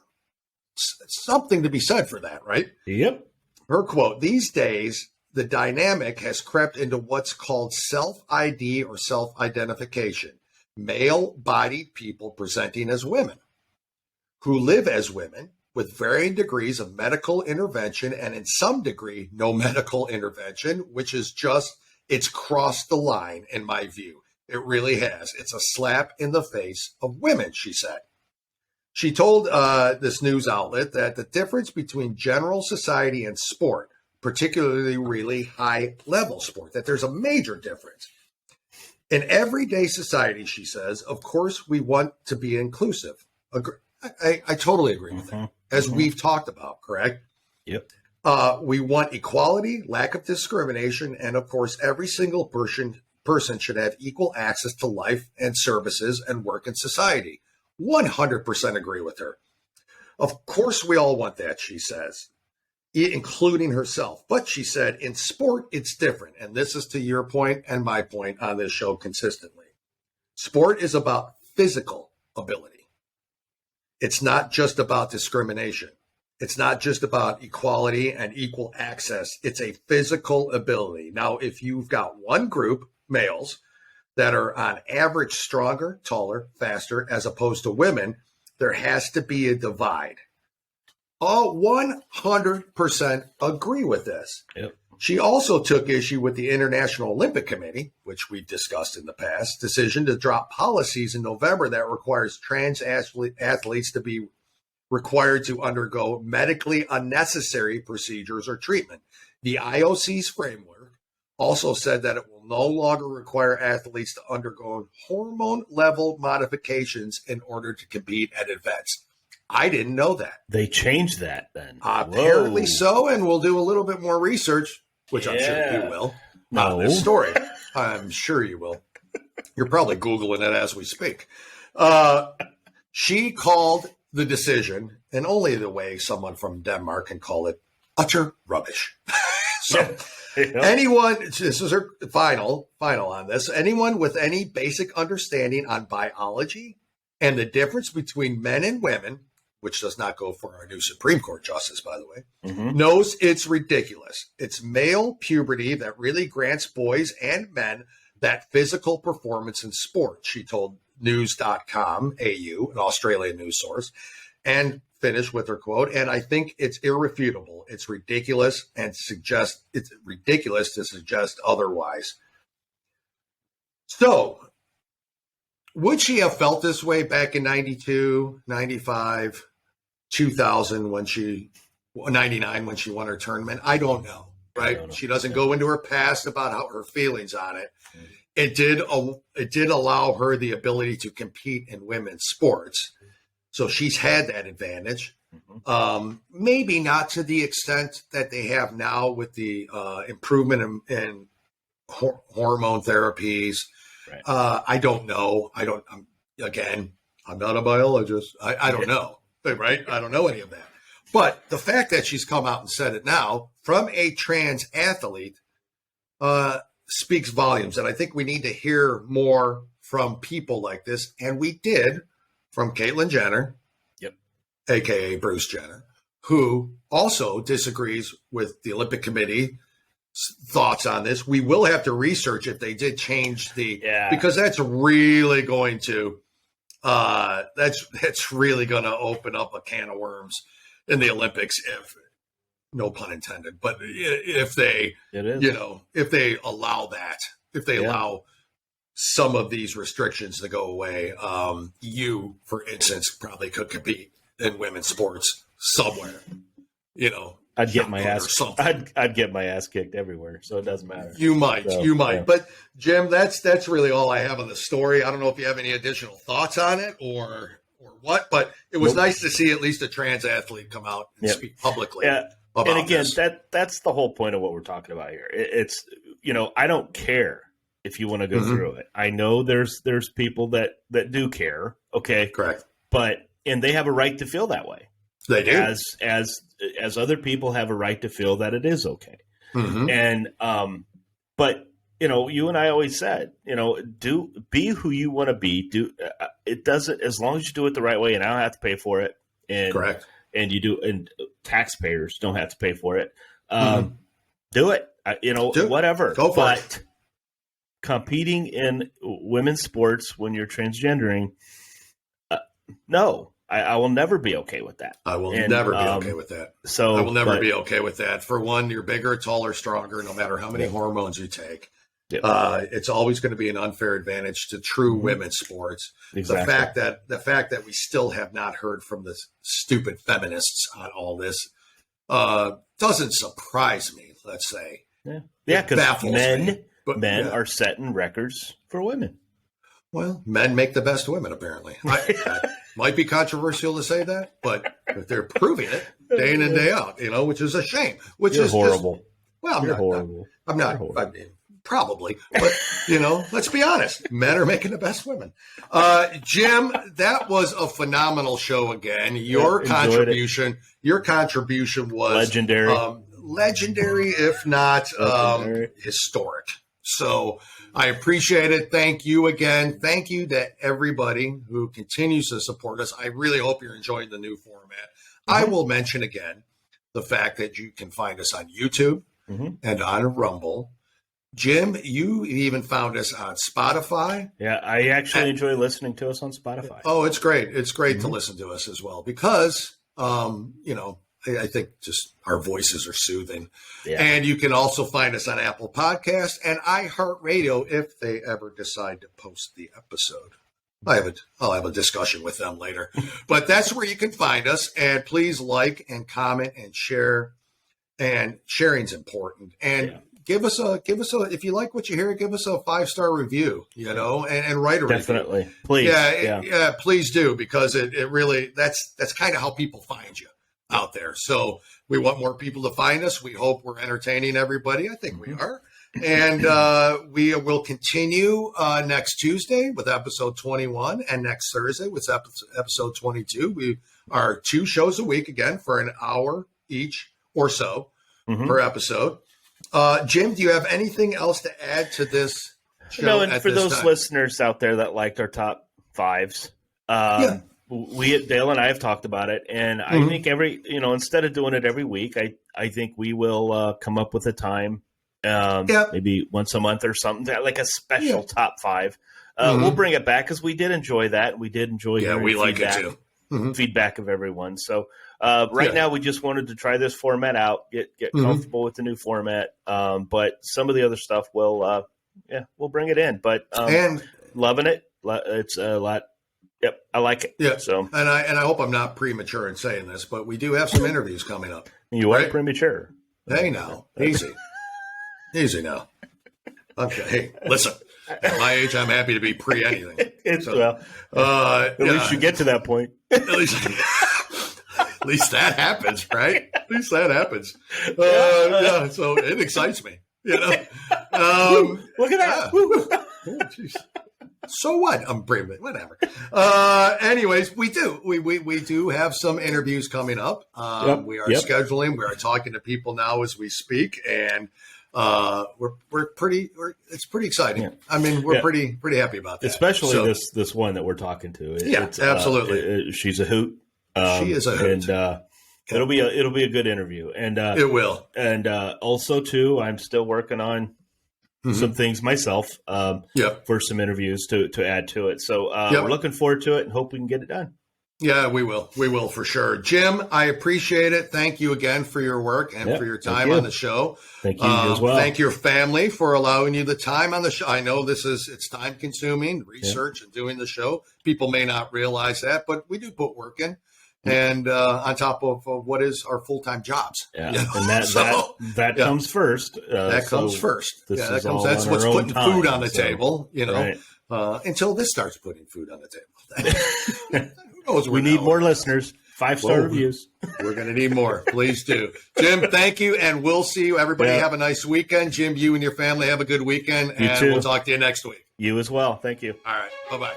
something to be said for that, right? Yep. Her quote, "These days, the dynamic has crept into what's called self-ID or self-identification, male-bodied people presenting as women, who live as women with varying degrees of medical intervention and in some degree, no medical intervention, which is it's crossed the line in my view. It really has. It's a slap in the face of women," she said. She told this news outlet that the difference between general society and sport, particularly really high-level sport, that there's a major difference. In everyday society, she says, of course, we want to be inclusive. I totally agree with that, as we've talked about, correct? Yep. We want equality, lack of discrimination, and of course, every single person should have equal access to life and services and work in society. 100% agree with her. Of course, we all want that, she says, including herself. But she said, in sport, it's different. And this is to your point and my point on this show consistently. Sport is about physical ability. It's not just about discrimination. It's not just about equality and equal access. It's a physical ability. Now, if you've got one group, males, that are on average stronger, taller, faster, as opposed to women, there has to be a divide. All 100% agree with this. Yep. She also took issue with the International Olympic Committee, which we discussed in the past, decision to drop policies in November that requires trans athletes to be required to undergo medically unnecessary procedures or treatment. The IOC's framework also said that it will no longer require athletes to undergo hormone level modifications in order to compete at events. I didn't know that. They changed that then. Apparently so, and we'll do a little bit more research, which I'm sure you will, on this story. I'm sure you will. You're probably Googling it as we speak. She called the decision, and only the way someone from Denmark can call it, utter rubbish. So anyone, this is her final on this, anyone with any basic understanding on biology and the difference between men and women, which does not go for our new Supreme Court justice, by the way, knows it's ridiculous. It's male puberty that really grants boys and men that physical performance in sport, she told news.com, AU, an Australian news source, and finished with her quote, and I think it's irrefutable. It's ridiculous it's ridiculous to suggest otherwise. So, would she have felt this way back in 92, 95, 2000 99 when she won her tournament? I don't know, right? She doesn't go into her past about how her feelings on it. It did allow her the ability to compete in women's sports. So she's had that advantage. Maybe not to the extent that they have now with the improvement in hormone therapies. Right. I don't know. I'm not a biologist. I don't know, right? I don't know any of that. But the fact that she's come out and said it now from a trans athlete speaks volumes. And I think we need to hear more from people like this. And we did from Caitlyn Jenner, a.k.a. Bruce Jenner, who also disagrees with the Olympic Committee thoughts on this. We will have to research if they did change because that's really going to that's really going to open up a can of worms in the Olympics, if no pun intended, but if they if they allow that, if they allow some of these restrictions to go away, you, for instance, probably could compete in women's sports somewhere, I'd get my ass. I'd get my ass kicked everywhere, so it doesn't matter. You might. Yeah. But Jim, that's really all I have on the story. I don't know if you have any additional thoughts on it or what, but it was nice to see at least a trans athlete come out and speak publicly. Yeah. About and again, this. that's the whole point of what we're talking about here. It's I don't care if you want to go through it. I know there's people that do care. Okay, correct. And they have a right to feel that way. They do. As other people have a right to feel that it is okay. And but you and I always said, be who you want to be. It doesn't, as long as you do it the right way, and I don't have to pay for it. And correct. And and taxpayers don't have to pay for it. Do it. Whatever. Go for it. Competing in women's sports when you're transgendering, no. I will never be okay with that. I will never be okay with that. So I will never be okay with that. For one, you're bigger, taller, stronger, no matter how many hormones you take. It's always going to be an unfair advantage to true women's sports. Exactly. The fact that we still have not heard from the stupid feminists on all this doesn't surprise me, let's say. Yeah, because men are setting records for women. Well, men make the best women, apparently. Might be controversial to say that, but they're proving it day in and day out, which is a shame. You're horrible. I'm horrible. I'm not. I mean, probably, but let's be honest. Men are making the best women. Jim, that was a phenomenal show again. Your contribution was legendary, if not historic. So I appreciate it. Thank you again. Thank you to everybody who continues to support us. I really hope you're enjoying the new format. I will mention again the fact that you can find us on YouTube and on Rumble. Jim, you even found us on Spotify. Yeah, I actually enjoy listening to us on Spotify. Oh, it's great. It's great to listen to us as well because, I think just our voices are soothing. Yeah. And you can also find us on Apple Podcasts and iHeartRadio if they ever decide to post the episode. I'll have a discussion with them later. But that's where you can find us. And please like and comment and share. And sharing's important. And give us a if you like what you hear, give us a 5-star review, and write a Definitely. review. Please. Yeah, please do, because it really that's kind of how people find you out there. So we want more people to find us. We hope we're entertaining everybody. I think we are. And we will continue next Tuesday with episode 21 and next Thursday with episode 22. We are 2 shows a week, again, for an hour each or so per episode. Jim, do you have anything else to add to this show? No, and for those listeners out there that liked our top 5s, Dale and I have talked about it, and I think instead of doing it every week, I think we will come up with a time, maybe once a month or something, like a special top 5. We'll bring it back because we did enjoy that. We did enjoy we like it too. Feedback of everyone. So now we just wanted to try this format out, get comfortable with the new format. But some of the other stuff we'll bring it in. But and loving it. It's a lot. Yep, I like it. Yeah. So and I hope I'm not premature in saying this, but we do have some interviews coming up. You are premature. Hey now, easy now. Okay, hey, listen. At my age, I'm happy to be pre anything. At least you get to that point. At least that happens, right? At least that happens. So it excites me. Look at that. Geez. So what? I'm bringing it. Whatever. Anyways, we do have some interviews coming up. We are scheduling. We are talking to people now as we speak, and it's pretty exciting. I mean, we're pretty happy about that. Especially this one that we're talking to. Absolutely. She's a hoot. She is a hoot. And it'll be a good interview. And it will. And also too, I'm still working on some things myself for some interviews to add to it. So we're looking forward to it and hope we can get it done. Yeah, we will. We will for sure. Jim, I appreciate it. Thank you again for your work and for your time on the show. Thank you as well. Thank your family for allowing you the time on the show. I know it's time consuming, research and doing the show. People may not realize that, but we do put work in. And on top of what is our full-time jobs. Yeah. And that comes first. That comes first. That's what's putting food on the table, Right. Until this starts putting food on the table. We need more listeners. 5-star reviews. We're going to need more. Please do. Jim, thank you. And we'll see you. Everybody have a nice weekend. Jim, you and your family have a good weekend. You too. We'll talk to you next week. You as well. Thank you. All right. Bye-bye.